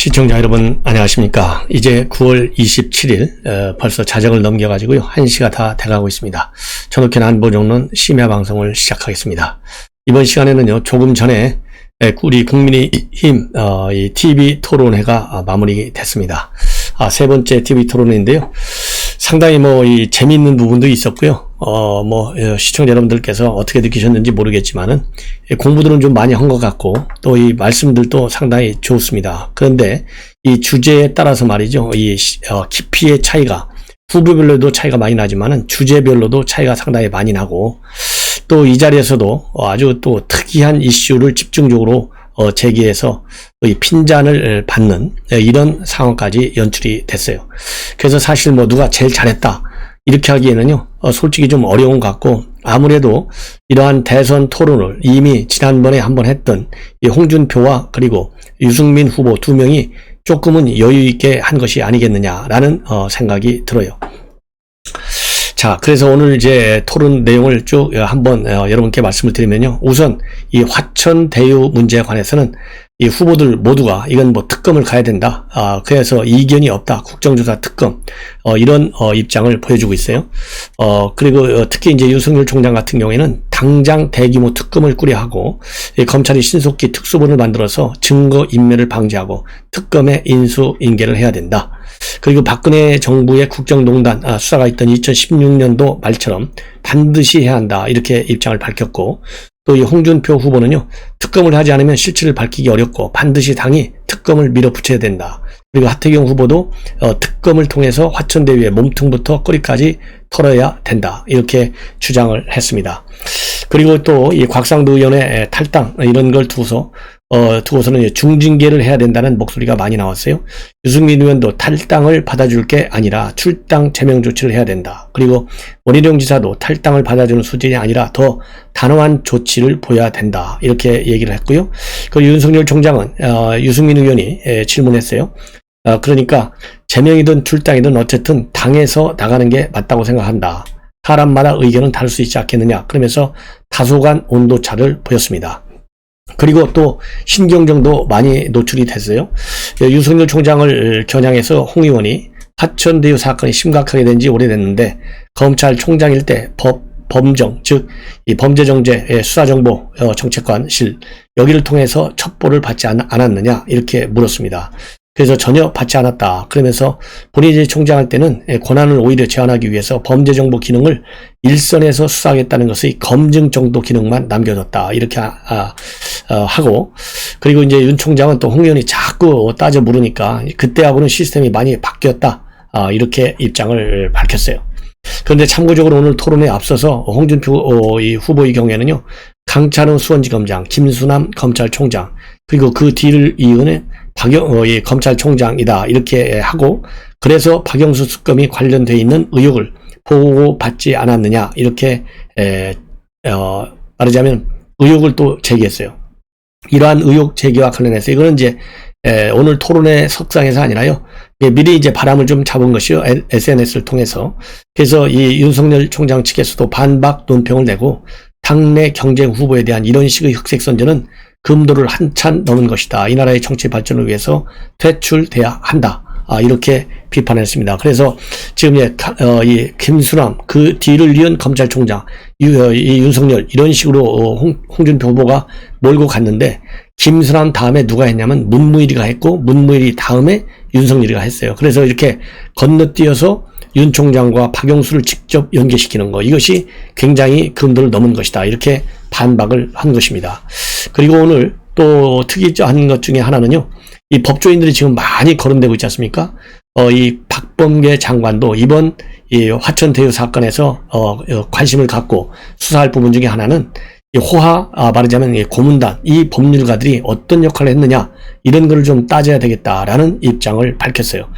시청자 여러분 안녕하십니까. 이제 9월 27일 벌써 자정을 넘겨가지고요 1시가 다 돼가고 있습니다. 전옥현 안보정론 심야 방송을 시작하겠습니다. 이번 시간에는요 조금 전에 우리 국민의힘 이 TV 토론회가 마무리됐습니다. 세 번째 TV 토론회인데요. 상당히 이 재미있는 부분도 있었고요. 시청자 여러분들께서 어떻게 느끼셨는지 모르겠지만은, 공부들은 좀 많이 한 것 같고, 또 이 말씀들도 상당히 좋습니다. 그런데 이 주제에 따라서 말이죠. 깊이의 차이가, 후보별로도 차이가 많이 나지만은 주제별로도 차이가 상당히 많이 나고, 또 이 자리에서도 아주 또 특이한 이슈를 집중적으로 제기해서 이 핀잔을 받는 이런 상황까지 연출이 됐어요. 그래서 사실 누가 제일 잘했다 이렇게 하기에는요 솔직히 좀 어려운 것 같고, 아무래도 이러한 대선 토론을 이미 지난번에 한번 했던 이 홍준표와 그리고 유승민 후보 두 명이 조금은 여유 있게 한 것이 아니겠느냐라는 생각이 들어요. 자, 그래서 오늘 이제 토론 내용을 쭉 한번 여러분께 말씀을 드리면요. 우선 이 화천 대유 문제에 관해서는 이 후보들 모두가 이건 특검을 가야 된다. 그래서 이견이 없다. 국정조사 특검. 이런 입장을 보여주고 있어요. 그리고 특히 이제 윤석열 총장 같은 경우에는 당장 대규모 특검을 꾸려 하고, 검찰이 신속히 특수본을 만들어서 증거 인멸을 방지하고 특검에 인수인계를 해야 된다. 그리고 박근혜 정부의 국정농단 수사가 있던 2016년도 말처럼 반드시 해야 한다. 이렇게 입장을 밝혔고, 또 이 홍준표 후보는요, 특검을 하지 않으면 실체를 밝히기 어렵고 반드시 당이 특검을 밀어붙여야 된다. 그리고 하태경 후보도 특검을 통해서 화천대유의 몸통부터 꼬리까지 털어야 된다. 이렇게 주장을 했습니다. 그리고 또 이 곽상도 의원의 탈당 이런 걸 두고서는 중징계를 해야 된다는 목소리가 많이 나왔어요. 유승민 의원도 탈당을 받아줄 게 아니라 출당 제명 조치를 해야 된다. 그리고 원희룡 지사도 탈당을 받아주는 수준이 아니라 더 단호한 조치를 보여야 된다. 이렇게 얘기를 했고요. 그리고 윤석열 총장은 유승민 의원이 질문했어요. 그러니까 제명이든 출당이든 어쨌든 당에서 나가는 게 맞다고 생각한다. 사람마다 의견은 다를 수 있지 않겠느냐. 그러면서 다소간 온도차를 보였습니다. 그리고 또 신경정도 많이 노출이 됐어요. 윤석열 총장을 겨냥해서 홍 의원이 화천대유 사건이 심각하게 된 지 오래됐는데 검찰총장일 때 범정, 즉 이 범죄정제 수사정보 정책관실 여기를 통해서 첩보를 받지 않았느냐 이렇게 물었습니다. 그래서 전혀 받지 않았다. 그러면서 본인이 총장할 때는 권한을 오히려 제한하기 위해서 범죄정보 기능을 일선에서 수사하겠다는 것의 검증 정도 기능만 남겨뒀다. 이렇게 하고, 그리고 이제 윤 총장은 또 홍 의원이 자꾸 따져 물으니까 그때하고는 시스템이 많이 바뀌었다. 이렇게 입장을 밝혔어요. 그런데 참고적으로 오늘 토론에 앞서서 홍준표 이 후보의 경우에는요, 강찬호 수원지검장, 김수남 검찰총장, 그리고 그 뒤를 이으는 이 검찰총장이다 이렇게 하고, 그래서 박영수 특검이 관련돼 있는 의혹을 보고받지 않았느냐 이렇게 말하자면 의혹을 또 제기했어요. 이러한 의혹 제기와 관련해서 이거는 이제 오늘 토론회 석상에서 아니라요, 미리 이제 바람을 좀 잡은 것이요, SNS를 통해서. 그래서 이 윤석열 총장 측에서도 반박 논평을 내고, 당내 경쟁 후보에 대한 이런 식의 흑색 선전은 금도를 한참 넘은 것이다. 이 나라의 정치 발전을 위해서 퇴출돼야 한다. 이렇게 비판했습니다. 그래서 지금 이 김수남 그 뒤를 이은 검찰총장 이 윤석열 이런 식으로 홍준표 후보가 몰고 갔는데, 김수남 다음에 누가 했냐면 문무일이가 했고, 문무일이 다음에 윤석열이가 했어요. 그래서 이렇게 건너뛰어서 윤 총장과 박영수를 직접 연계시키는 거, 이것이 굉장히 금도를 넘은 것이다. 이렇게 반박을 한 것입니다. 그리고 오늘 또 특이한 것 중에 하나는요, 이 법조인들이 지금 많이 거론되고 있지 않습니까? 이 박범계 장관도 이번 이 화천대유 사건에서 관심을 갖고 수사할 부분 중에 하나는 이 호하, 말하자면 이 고문단, 이 법률가들이 어떤 역할을 했느냐, 이런 걸 좀 따져야 되겠다라는 입장을 밝혔어요.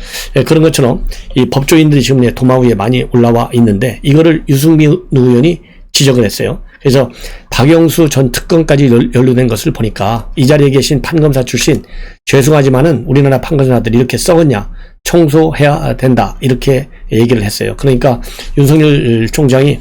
그런 것처럼 이 법조인들이 지금 도마 위에 많이 올라와 있는데, 이거를 유승민 의원이 지적을 했어요. 그래서 박영수 전 특검까지 연루된 것을 보니까 이 자리에 계신 판검사 출신, 죄송하지만은 우리나라 판검사들이 이렇게 썩었냐, 청소해야 된다, 이렇게 얘기를 했어요. 그러니까 윤석열 총장이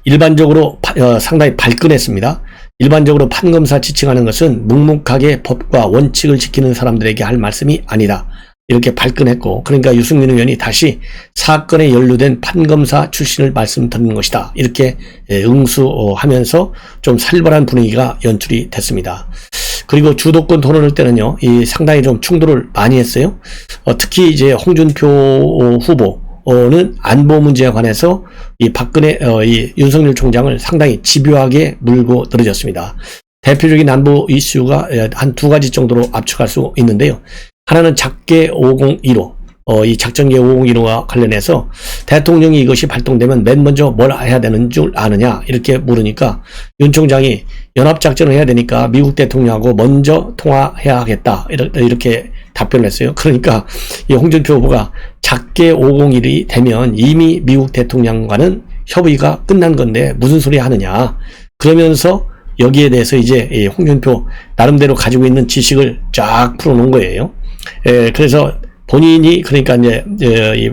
일반적으로 상당히 발끈했습니다. 일반적으로 판검사 지칭하는 것은 묵묵하게 법과 원칙을 지키는 사람들에게 할 말씀이 아니다. 이렇게 발끈했고, 그러니까 유승민 의원이 다시 사건에 연루된 판검사 출신을 말씀드리는 것이다. 이렇게 응수하면서 좀 살벌한 분위기가 연출이 됐습니다. 그리고 주도권 토론할 때는요, 상당히 좀 충돌을 많이 했어요. 특히 이제 홍준표 후보는 안보 문제에 관해서 이 윤석열 총장을 상당히 집요하게 물고 늘어졌습니다. 대표적인 안보 이슈가 한 두 가지 정도로 압축할 수 있는데요. 하나는 작계 5015, 이 작전계 5015와 관련해서 대통령이 이것이 발동되면 맨 먼저 뭘 해야 되는 줄 아느냐 이렇게 물으니까 윤 총장이 연합작전을 해야 되니까 미국 대통령하고 먼저 통화해야겠다 이렇게 답변을 했어요. 그러니까 이 홍준표 후보가 작계 501이 되면 이미 미국 대통령과는 협의가 끝난 건데 무슨 소리 하느냐 그러면서 여기에 대해서 이제 홍준표 나름대로 가지고 있는 지식을 쫙 풀어놓은 거예요. 그래서 본인이 그러니까 이제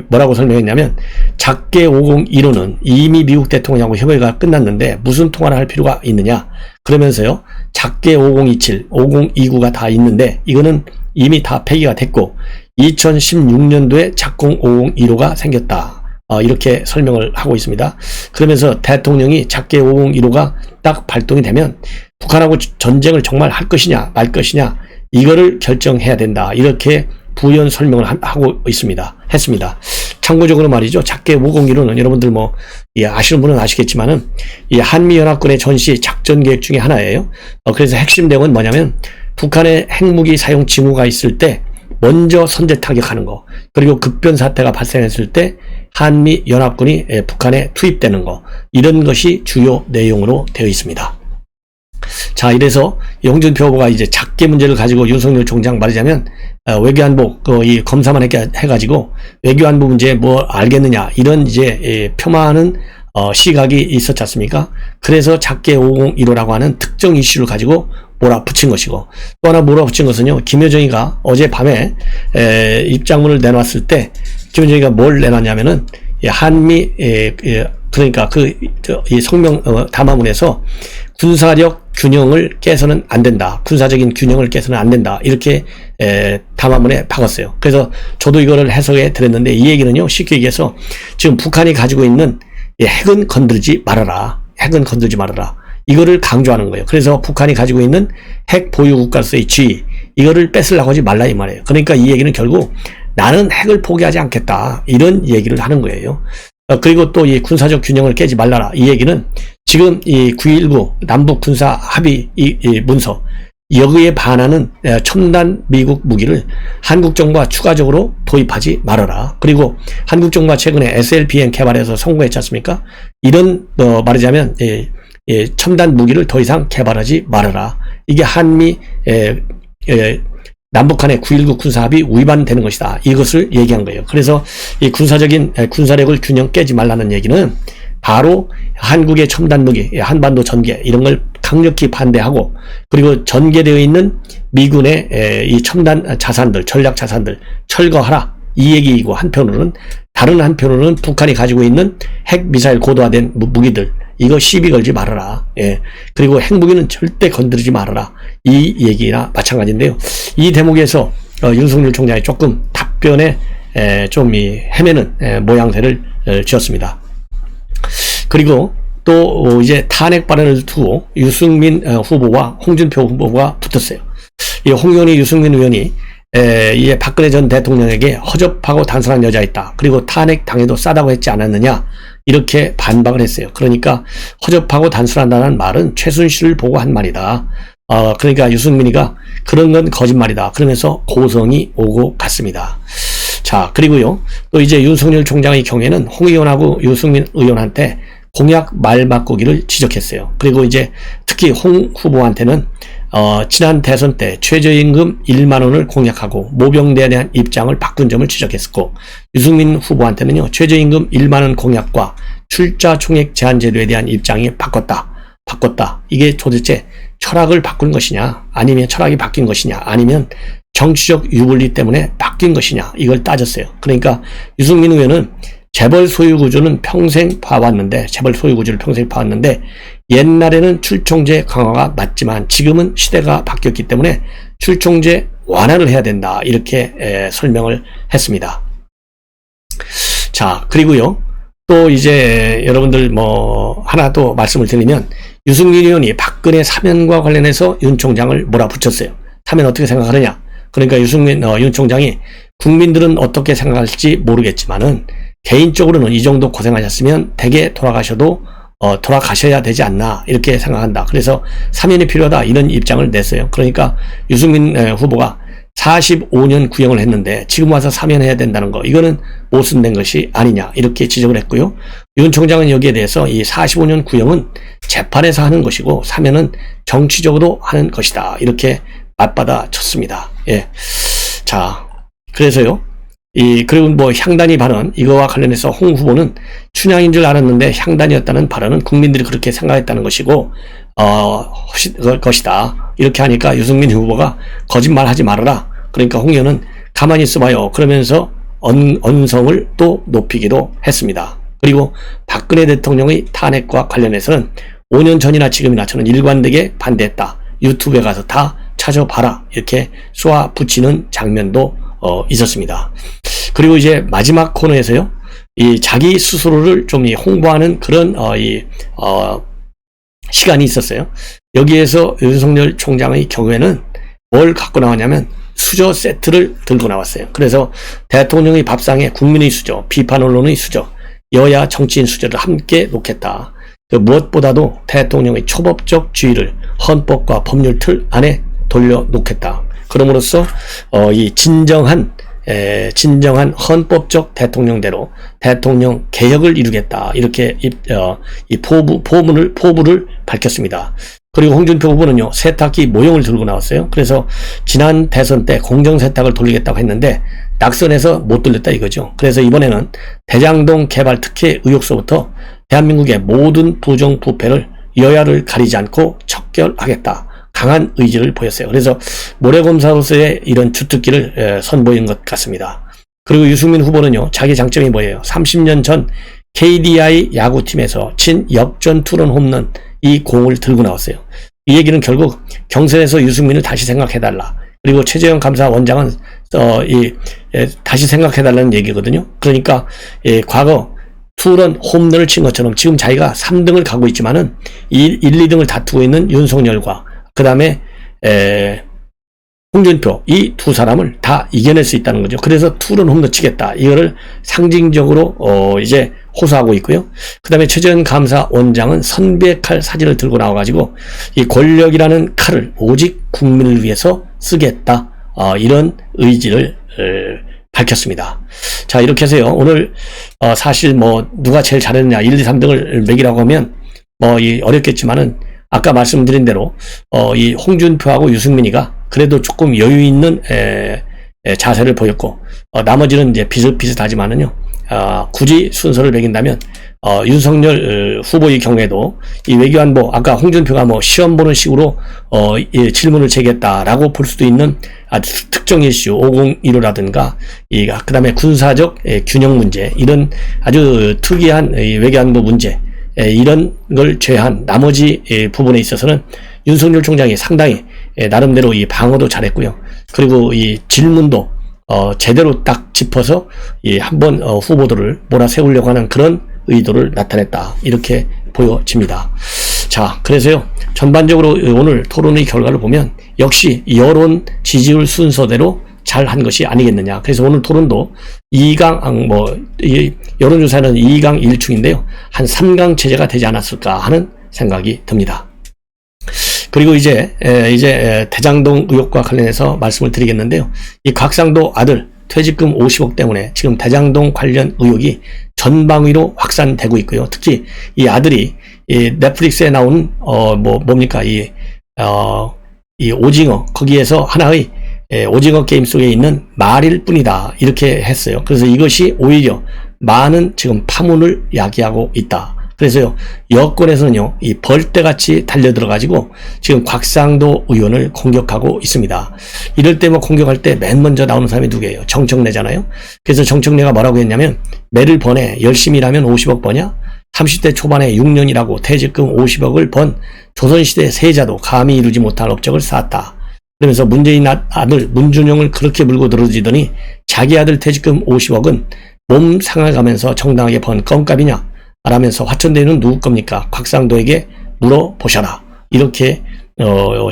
뭐라고 설명했냐면 작계 5015는 이미 미국 대통령하고 협의가 끝났는데 무슨 통화를 할 필요가 있느냐 그러면서요 작계 5027, 5029가 다 있는데 이거는 이미 다 폐기가 됐고 2016년도에 작공 5015가 생겼다. 이렇게 설명을 하고 있습니다. 그러면서 대통령이 작계 5015가 딱 발동이 되면 북한하고 전쟁을 정말 할 것이냐 말 것이냐 이거를 결정해야 된다. 이렇게 부연 설명을 했습니다. 참고적으로 말이죠. 작계 5015는 여러분들 아시는 분은 아시겠지만은 이 한미연합군의 전시 작전 계획 중에 하나예요. 그래서 핵심 내용은 뭐냐면 북한의 핵무기 사용 징후가 있을 때 먼저 선제 타격하는 거, 그리고 급변 사태가 발생했을 때 한미 연합군이 북한에 투입되는 거, 이런 것이 주요 내용으로 되어 있습니다. 자, 이래서 홍준표 후보가 이제 작계 문제를 가지고 윤석열 총장 말하자면 외교안보 이 검사만 해가지고 외교안보 문제에 뭐 알겠느냐 이런 이제 표만은 시각이 있었지 않습니까? 그래서 작계 5015라고 하는 특정 이슈를 가지고 몰아붙인 것이고, 또 하나 몰아붙인 것은요, 김여정이가 어젯밤에 입장문을 내놨을 때 김여정이가 뭘 내놨냐면은 한미 그러니까 이 성명 담화문에서 군사력 균형을 깨서는 안 된다. 군사적인 균형을 깨서는 안 된다. 이렇게 담화문에 박았어요. 그래서 저도 이거를 해석해 드렸는데 이 얘기는요, 쉽게 얘기해서 지금 북한이 가지고 있는 핵은 건들지 말아라. 핵은 건들지 말아라. 이거를 강조하는 거예요. 그래서 북한이 가지고 있는 핵 보유 국가로서의 지위, 이거를 뺏으려고 하지 말라 이 말이에요. 그러니까 이 얘기는 결국 나는 핵을 포기하지 않겠다. 이런 얘기를 하는 거예요. 그리고 또 이 군사적 균형을 깨지 말라라. 이 얘기는 지금 이 9.19 남북 군사 합의 이 문서, 여기에 반하는 첨단 미국 무기를 한국 정부가 추가적으로 도입하지 말아라. 그리고 한국 정부가 최근에 SLBM 개발해서 성공했지 않습니까? 이런 말하자면 첨단 무기를 더 이상 개발하지 말아라. 이게 한미 남북한의 9.19 군사합의 위반되는 것이다. 이것을 얘기한 거예요. 그래서 이 군사력을 균형 깨지 말라는 얘기는 바로 한국의 첨단 무기, 한반도 전개 이런 걸 강력히 반대하고, 그리고 전개되어 있는 미군의 이 첨단 자산들, 전략 자산들 철거하라. 이 얘기이고, 다른 한편으로는 북한이 가지고 있는 핵 미사일 고도화된 무기들, 이거 시비 걸지 말아라. 그리고 핵무기는 절대 건드리지 말아라. 이 얘기나 마찬가지인데요. 이 대목에서 윤석열 총장이 조금 답변에 좀 헤매는 모양새를 지었습니다. 그리고 또 이제 탄핵 발언을 두고 유승민 후보와 홍준표 후보가 붙었어요. 이 홍 의원이 유승민 의원이 이 박근혜 전 대통령에게 허접하고 단순한 여자였다. 그리고 탄핵 당해도 싸다고 했지 않았느냐. 이렇게 반박을 했어요. 그러니까 허접하고 단순하다는 말은 최순실을 보고 한 말이다. 그러니까 유승민이가 그런 건 거짓말이다. 그러면서 고성이 오고 갔습니다. 자, 그리고요. 또 이제 윤석열 총장의 경우에는 홍 의원하고 유승민 의원한테 공약 말 바꾸기를 지적했어요. 그리고 이제 특히 홍 후보한테는 지난 대선 때 최저임금 1만 원을 공약하고 모병대에 대한 입장을 바꾼 점을 지적했었고, 유승민 후보한테는요, 최저임금 1만 원 공약과 출자 총액 제한 제도에 대한 입장이 바꿨다. 이게 도대체 철학을 바꾼 것이냐, 아니면 철학이 바뀐 것이냐, 아니면 정치적 유불리 때문에 바뀐 것이냐, 이걸 따졌어요. 그러니까 유승민 의원은 재벌 소유 구조를 평생 봐왔는데 옛날에는 출총제 강화가 맞지만 지금은 시대가 바뀌었기 때문에 출총제 완화를 해야 된다. 이렇게 설명을 했습니다. 자, 그리고요. 또 이제 여러분들 뭐 하나 또 말씀을 드리면 유승민 의원이 박근혜 사면과 관련해서 윤 총장을 몰아붙였어요. 사면 어떻게 생각하느냐. 그러니까 윤 총장이 국민들은 어떻게 생각할지 모르겠지만은 개인적으로는 이 정도 고생하셨으면 댁에 돌아가셔야 되지 않나 이렇게 생각한다. 그래서 사면이 필요하다 이런 입장을 냈어요. 그러니까 유승민 후보가 45년 구형을 했는데 지금 와서 사면해야 된다는 거 이거는 모순된 것이 아니냐 이렇게 지적을 했고요. 윤 총장은 여기에 대해서 이 45년 구형은 재판에서 하는 것이고 사면은 정치적으로 하는 것이다 이렇게 맞받아 쳤습니다. 예. 자, 그래서요. 그리고 뭐 향단이 발언 이거와 관련해서 홍 후보는 춘향인 줄 알았는데 향단이었다는 발언은 국민들이 그렇게 생각했다는 것이고 것이다. 이렇게 하니까 유승민 후보가 거짓말하지 말아라. 그러니까 홍 의원은 가만히 있어봐요. 그러면서 언성을 또 높이기도 했습니다. 그리고 박근혜 대통령의 탄핵과 관련해서는 5년 전이나 지금이나 저는 일관되게 반대했다. 유튜브에 가서 다 찾아봐라. 이렇게 쏘아 붙이는 장면도 있었습니다. 그리고 이제 마지막 코너에서요, 이 자기 스스로를 좀 홍보하는 그런 시간이 있었어요. 여기에서 윤석열 총장의 경우에는 뭘 갖고 나왔냐면 수저 세트를 들고 나왔어요. 그래서 대통령의 밥상에 국민의 수저, 비판 언론의 수저, 여야 정치인 수저를 함께 놓겠다. 무엇보다도 대통령의 초법적 지위를 헌법과 법률 틀 안에 돌려놓겠다. 그럼으로써 이 진정한 헌법적 대통령대로 대통령 개혁을 이루겠다. 이렇게 이 포부를 밝혔습니다. 그리고 홍준표 후보는요, 세탁기 모형을 들고 나왔어요. 그래서 지난 대선 때 공정세탁을 돌리겠다고 했는데 낙선해서 못 돌렸다 이거죠. 그래서 이번에는 대장동 개발 특혜 의혹서부터 대한민국의 모든 부정부패를 여야를 가리지 않고 척결하겠다. 강한 의지를 보였어요. 그래서 모래검사로서의 이런 주특기를 선보인 것 같습니다. 그리고 유승민 후보는요, 자기 장점이 뭐예요? 30년 전 KDI 야구팀에서 친 역전 투런 홈런 이 공을 들고 나왔어요. 이 얘기는 결국 경선에서 유승민을 다시 생각해달라. 그리고 최재형 감사원장은 다시 생각해달라는 얘기거든요. 그러니까 과거 투런 홈런을 친 것처럼 지금 자기가 3등을 가고 있지만은 1, 2등을 다투고 있는 윤석열과 그 다음에 홍준표 이 두 사람을 다 이겨낼 수 있다는 거죠. 그래서 투런 홈런 치겠다. 이거를 상징적으로 이제 호소하고 있고요. 그 다음에 최재형 감사원장은 선배칼 사진을 들고 나와가지고 이 권력이라는 칼을 오직 국민을 위해서 쓰겠다. 이런 의지를 밝혔습니다. 자, 이렇게 해서요. 오늘 사실 뭐 누가 제일 잘했느냐 1, 2, 3등을 매기라고 하면 어렵겠지만은 아까 말씀드린 대로 이 홍준표하고 유승민이가 그래도 조금 여유 있는 자세를 보였고 나머지는 이제 비슷비슷하지만은요. 굳이 순서를 매긴다면 윤석열 후보의 경우에도 이 외교안보 아까 홍준표가 뭐 시험 보는 식으로 질문을 제기했다라고 볼 수도 있는 특정 이슈 501호라든가 그 다음에 군사적 균형 문제 이런 아주 특이한 외교안보 문제 이런 걸 제외한 나머지 부분에 있어서는 윤석열 총장이 상당히 나름대로 이 방어도 잘했고요. 그리고 이 질문도 제대로 딱 짚어서 한번 후보들을 몰아세우려고 하는 그런 의도를 나타냈다. 이렇게 보여집니다. 자, 그래서요. 전반적으로 오늘 토론의 결과를 보면 역시 여론 지지율 순서대로 잘한 것이 아니겠느냐. 그래서 오늘 토론도 2강, 여론조사는 2강 1충인데요. 한 3강 체제가 되지 않았을까 하는 생각이 듭니다. 그리고 이제 대장동 의혹과 관련해서 말씀을 드리겠는데요. 이 곽상도 아들 퇴직금 50억 때문에 지금 대장동 관련 의혹이 전방위로 확산되고 있고요. 특히 이 아들이 이 넷플릭스에 나오는 이 오징어 거기에서 하나의 오징어 게임 속에 있는 말일 뿐이다. 이렇게 했어요. 그래서 이것이 오히려 많은 지금 파문을 야기하고 있다. 그래서요, 여권에서는요, 이 벌떼같이 달려들어가지고 지금 곽상도 의원을 공격하고 있습니다. 이럴 때 공격할 때 맨 먼저 나오는 사람이 누구예요? 정청래잖아요. 그래서 정청래가 뭐라고 했냐면, 매를 버네. 열심히 일하면 50억 버냐? 30대 초반에 6년이라고 퇴직금 50억을 번 조선시대 세자도 감히 이루지 못할 업적을 쌓았다. 그러면서 문재인 아들 문준용을 그렇게 물고 늘어지더니 자기 아들 퇴직금 50억은 몸 상해가면서 정당하게 번 껌값이냐 라면서 화천대유는 누구 겁니까? 곽상도에게 물어보셔라. 이렇게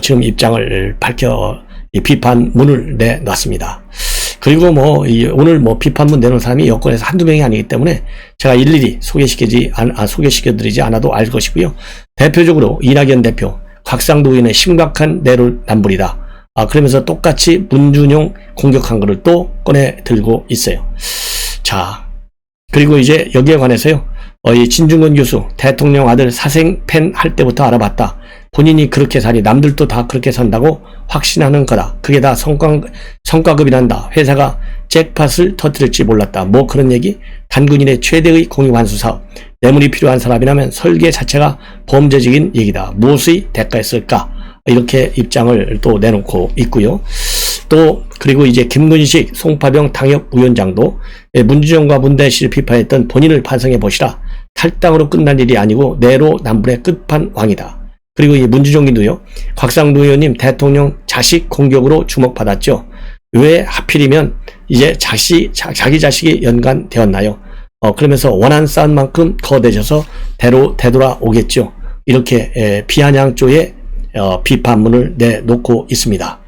지금 입장을 밝혀 비판문을 내놨습니다. 그리고 오늘 비판문 내놓은 사람이 여권에서 한두 명이 아니기 때문에 제가 일일이 소개시켜드리지 않아도 알 것이고요. 대표적으로 이낙연 대표, 곽상도 의원의 심각한 내로남불이다. 그러면서 똑같이 문준용 공격한 거를 또 꺼내 들고 있어요. 자, 그리고 이제 여기에 관해서요. 이 진중권 교수, 대통령 아들 사생 팬 할 때부터 알아봤다. 본인이 그렇게 사니 남들도 다 그렇게 산다고 확신하는 거다. 그게 다 성과급이란다. 회사가 잭팟을 터뜨릴지 몰랐다. 그런 얘기? 단군인의 최대의 공익환수 사업. 뇌물이 필요한 사람이라면 설계 자체가 범죄적인 얘기다. 무엇의 대가였을까? 이렇게 입장을 또 내놓고 있고요. 또 그리고 이제 김근식 송파병 당협위원장도 문준용과 문대시를 비판했던 본인을 반성해 보시라. 탈당으로 끝난 일이 아니고 내로남불의 끝판왕이다. 그리고 이 문준용님도요. 곽상도 의원님 대통령 자식 공격으로 주목받았죠. 왜 하필이면 이제 자기 자식이 연관되었나요? 그러면서 원한 쌓은 만큼 거대져서 되돌아오겠죠. 이렇게 비아냥조의 비판문을 내놓고 있습니다.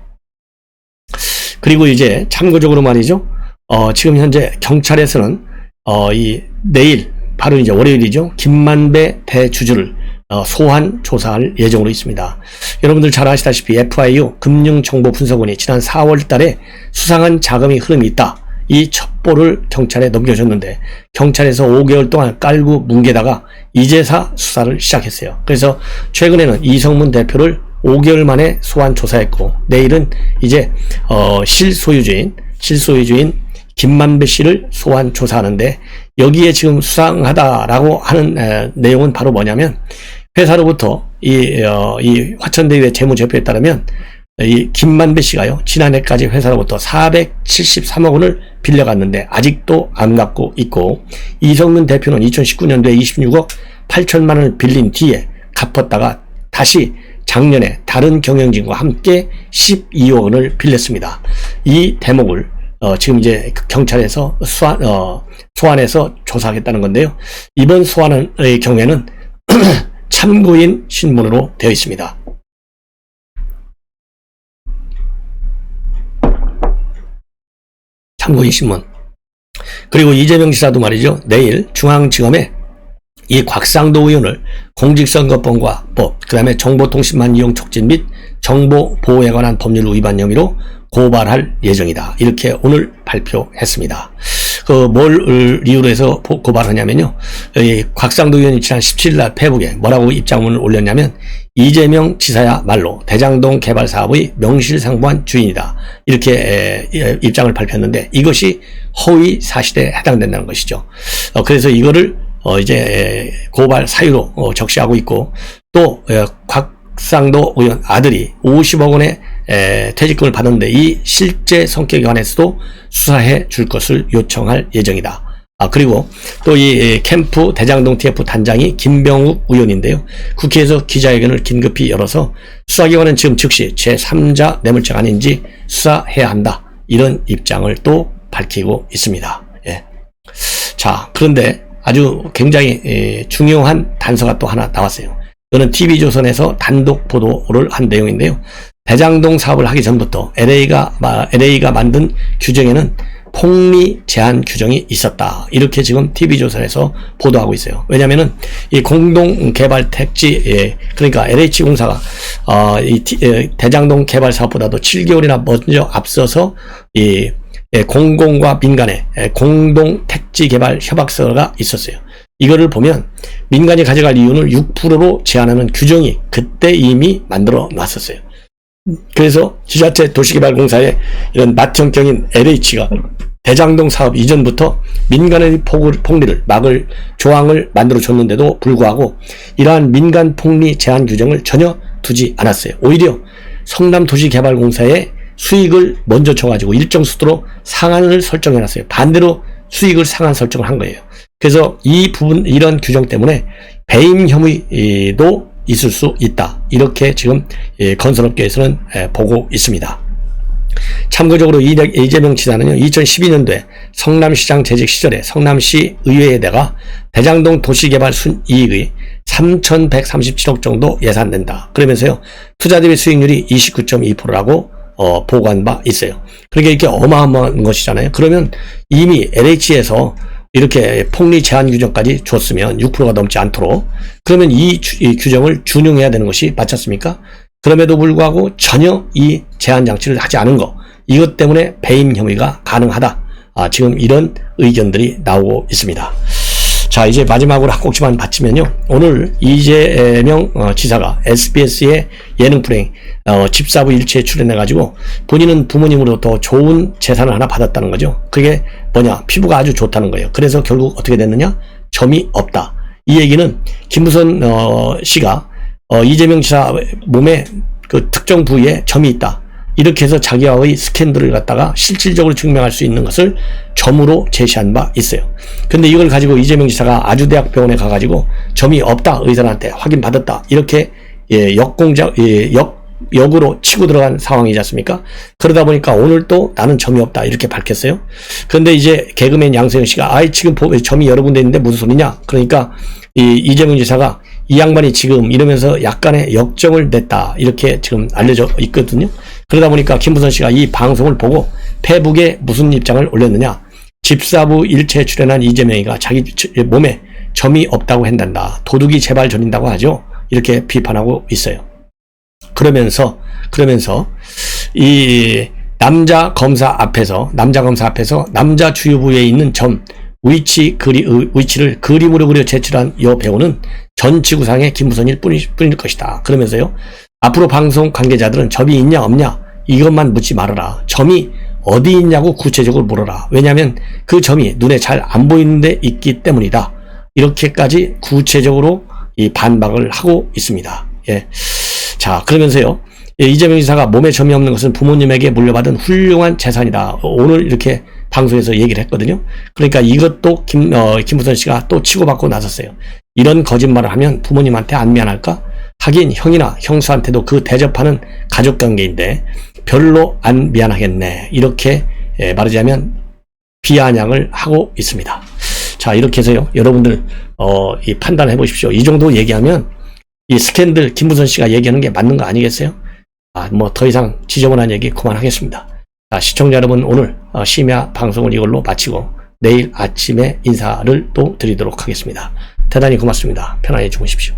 그리고 이제 참고적으로 말이죠. 지금 현재 경찰에서는 내일 바로 이제 월요일이죠. 김만배 대주주를 소환 조사할 예정으로 있습니다. 여러분들 잘 아시다시피 FIU 금융정보분석원이 지난 4월 달에 수상한 자금이 흐름이 있다. 이 첩보를 경찰에 넘겨줬는데 경찰에서 5개월 동안 깔고 뭉개다가 이제사 수사를 시작했어요. 그래서 최근에는 이성문 대표를 5개월 만에 소환 조사했고 내일은 이제 실소유주인 김만배 씨를 소환 조사하는데 여기에 지금 수상하다라고 하는 내용은 바로 뭐냐면 회사로부터 이 화천대유의 재무제표에 따르면 이 김만배 씨가요 지난해까지 회사로부터 473억 원을 빌려갔는데 아직도 안 갚고 있고 이성문 대표는 2019년도에 26억 8천만 원을 빌린 뒤에 갚았다가 다시 작년에 다른 경영진과 함께 12억 원을 빌렸습니다. 이 대목을 지금 이제 경찰에서 소환해서 조사하겠다는 건데요. 이번 소환의 경우에는 참고인 신문으로 되어 있습니다. 참고인 신문. 그리고 이재명 지사도 말이죠. 내일 중앙지검에 이 곽상도 의원을 공직선거법과 법, 그 다음에 정보통신망 이용 촉진 및 정보보호에 관한 법률 위반 혐의로 고발할 예정이다. 이렇게 오늘 발표했습니다. 뭘 이유로 해서 고발하냐면요. 이 곽상도 의원이 지난 17일 페이북에 뭐라고 입장문을 올렸냐면 이재명 지사야말로 대장동 개발 사업의 명실상부한 주인이다. 이렇게 입장을 발표했는데 이것이 허위 사실에 해당된다는 것이죠. 그래서 이거를 이제 고발 사유로 적시하고 있고 또 곽상도 의원 아들이 50억 원의 퇴직금을 받았는데 이 실제 성격에 관해서도 수사해 줄 것을 요청할 예정이다. 그리고 또 이 캠프 대장동 TF 단장이 김병욱 의원인데요. 국회에서 기자회견을 긴급히 열어서 수사기관은 지금 즉시 제3자 뇌물죄 아닌지 수사해야 한다. 이런 입장을 또 밝히고 있습니다. 예. 자, 그런데 아주 굉장히 중요한 단서가 또 하나 나왔어요. 이거는 TV조선에서 단독 보도를 한 내용인데요. 대장동 사업을 하기 전부터 LA가 만든 규정에는 폭리 제한 규정이 있었다. 이렇게 지금 TV조선에서 보도하고 있어요. 왜냐면은 이 공동개발 택지, 그러니까 LH공사가 대장동 개발 사업보다도 7개월이나 먼저 앞서서 공공과 민간의 공동 택지 개발 협약서가 있었어요. 이거를 보면 민간이 가져갈 이윤을 6%로 제한하는 규정이 그때 이미 만들어 놨었어요. 그래서 지자체 도시개발공사의 이런 맏형격인 LH가 대장동 사업 이전부터 민간의 폭리를 막을 조항을 만들어 줬는데도 불구하고 이러한 민간 폭리 제한 규정을 전혀 두지 않았어요. 오히려 성남도시개발공사의 수익을 먼저 줘가지고 일정 수도로 상한을 설정해놨어요. 반대로 수익을 상한 설정을 한 거예요. 그래서 이 부분, 이런 규정 때문에 배임 혐의도 있을 수 있다. 이렇게 지금 건설업계에서는 보고 있습니다. 참고적으로 이재명 지사는요, 2012년도에 성남시장 재직 시절에 성남시 의회에다가 대장동 도시개발 순이익의 3,137억 정도 예산된다. 그러면서요, 투자 대비 수익률이 29.2%라고 보고한 바 있어요. 그러니까 이렇게 어마어마한 것이잖아요. 그러면 이미 LH에서 이렇게 폭리 제한 규정까지 줬으면 6%가 넘지 않도록, 그러면 이 규정을 준용해야 되는 것이 맞지 않습니까? 그럼에도 불구하고 전혀 이 제한 장치를 하지 않은 거, 이것 때문에 배임 혐의가 가능하다. 지금 이런 의견들이 나오고 있습니다. 자, 이제 마지막으로 한 꼭지만 받치면요, 오늘 이재명 지사가 SBS의 예능 프로그램 집사부 일체에 출연해가지고 본인은 부모님으로부터 좋은 재산을 하나 받았다는 거죠. 그게 뭐냐, 피부가 아주 좋다는 거예요. 그래서 결국 어떻게 됐느냐, 점이 없다. 이 얘기는 김무선 씨가 이재명 지사 몸에 그 특정 부위에 점이 있다, 이렇게 해서 자기와의 스캔들을 갖다가 실질적으로 증명할 수 있는 것을 점으로 제시한 바 있어요. 근데 이걸 가지고 이재명 지사가 아주대학병원에 가가지고 점이 없다, 의사한테 확인받았다, 이렇게 역으로 치고 들어간 상황이지 않습니까? 그러다 보니까 오늘 또 나는 점이 없다, 이렇게 밝혔어요. 그런데 이제 개그맨 양세형 씨가 지금 점이 여러 군데 있는데 무슨 소리냐? 그러니까 이재명 지사가 이 양반이 지금 이러면서 약간의 역정을 냈다, 이렇게 지금 알려져 있거든요. 그러다 보니까 김무선 씨가 이 방송을 보고 페북에 무슨 입장을 올렸느냐, 집사부 일체에 출연한 이재명이가 자기 몸에 점이 없다고 한단다, 도둑이 제발 저린다고 하죠. 이렇게 비판하고 있어요. 그러면서 이 남자 검사 앞에서 남자 주요 부위에 있는 점 위치를 그림으로 그려 제출한 이 배우는 전 지구상의 김무선일 뿐일 것이다. 그러면서요, 앞으로 방송 관계자들은 점이 있냐 없냐 이것만 묻지 말아라. 점이 어디 있냐고 구체적으로 물어라. 왜냐하면 그 점이 눈에 잘 안 보이는 데 있기 때문이다. 이렇게까지 구체적으로 이 반박을 하고 있습니다. 예. 자, 그러면서요, 이재명 지사가 몸에 점이 없는 것은 부모님에게 물려받은 훌륭한 재산이다. 오늘 이렇게 방송에서 얘기를 했거든요. 그러니까 이것도 김무선 씨가 또 치고받고 나섰어요. 이런 거짓말을 하면 부모님한테 안 미안할까? 하긴 형이나 형수한테도 그 대접하는 가족관계인데 별로 안 미안하겠네. 이렇게 말하자면 비아냥을 하고 있습니다. 자, 이렇게 해서요, 여러분들 이 판단해 보십시오. 이 정도 얘기하면 이 스캔들 김무선 씨가 얘기하는 게 맞는 거 아니겠어요? 뭐 더 이상 지저분한 얘기 그만하겠습니다. 자, 시청자 여러분, 오늘 심야 방송을 이걸로 마치고 내일 아침에 인사를 또 드리도록 하겠습니다. 대단히 고맙습니다. 편안히 주무십시오.